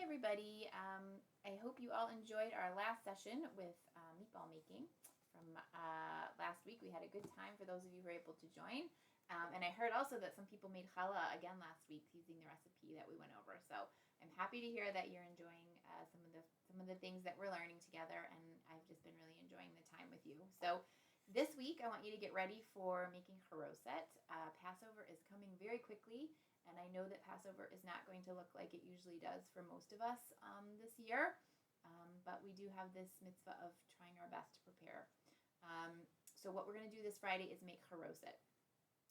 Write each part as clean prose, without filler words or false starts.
everybody. I hope you all enjoyed our last session with meatball making from last week. We had a good time for those of you who were able to join. And I heard also that some people made challah again last week using the recipe that we went over. So I'm happy to hear that you're enjoying some of the things that we're learning together, and I've just been really enjoying the time with you. So this week I want you to get ready for making charoset. Passover is coming very quickly. And I know that Passover is not going to look like it usually does for most of us this year, but we do have this mitzvah of trying our best to prepare. So what we're going to do this Friday is make charoset.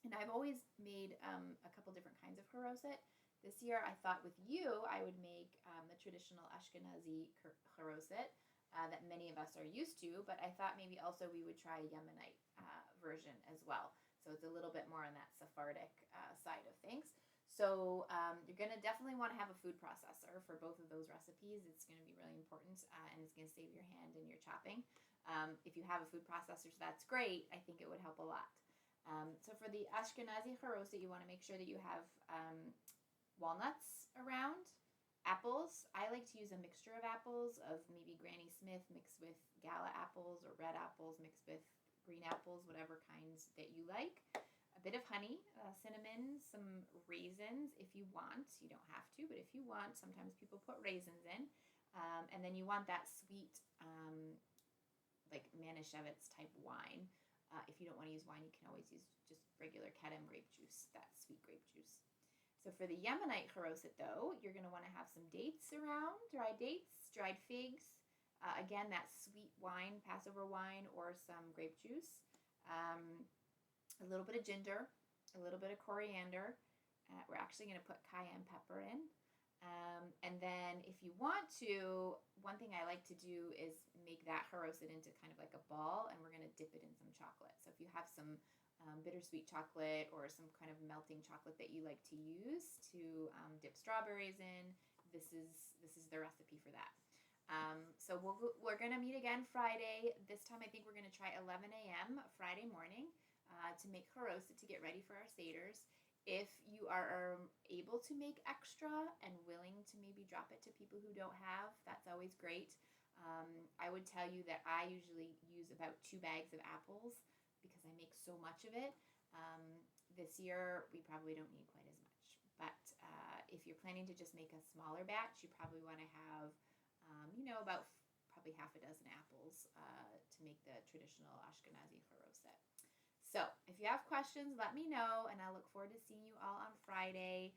And I've always made a couple different kinds of charoset. This year I thought with you I would make the traditional Ashkenazi charoset that many of us are used to, but I thought maybe also we would try a Yemenite version as well. So it's a little bit more on that Sephardic side of things. So you're going to definitely want to have a food processor for both of those recipes. It's going to be really important, and it's going to save your hand in your chopping. If you have a food processor, so that's great. I think it would help a lot. So for the Ashkenazi charoset, you want to make sure that you have walnuts around, apples. I like to use a mixture of apples, of maybe Granny Smith mixed with Gala apples, or red apples mixed with green apples, whatever kinds that you like. A bit of honey, cinnamon, some raisins if you want. You don't have to, but if you want, sometimes people put raisins in. And then you want that sweet, like Manischewitz type wine. If you don't want to use wine, you can always use just regular Kedem grape juice, that sweet grape juice. So for the Yemenite charoset, though, you're going to want to have some dates around, dried dates, dried figs. Again, that sweet wine, Passover wine, or some grape juice. A little bit of ginger, a little bit of coriander. We're actually going to put cayenne pepper in. And then if you want to, one thing I like to do is make that charoset into kind of like a ball, and we're going to dip it in some chocolate. So if you have some bittersweet chocolate or some kind of melting chocolate that you like to use to dip strawberries in, this is the recipe for that. So we're going to meet again Friday. This time I think we're going to try 11 a.m. Friday morning. To make charoset to get ready for our seders. If you are able to make extra and willing to maybe drop it to people who don't have, that's always great. I would tell you that I usually use about 2 bags of apples because I make so much of it. This year we probably don't need quite as much. But if you're planning to just make a smaller batch, you probably want to have, about probably half a dozen apples to make the traditional Ashkenazi charoset. So if you have questions, let me know, and I look forward to seeing you all on Friday.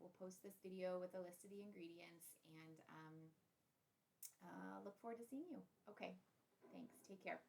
We'll post this video with a list of the ingredients, and look forward to seeing you. Okay, thanks. Take care.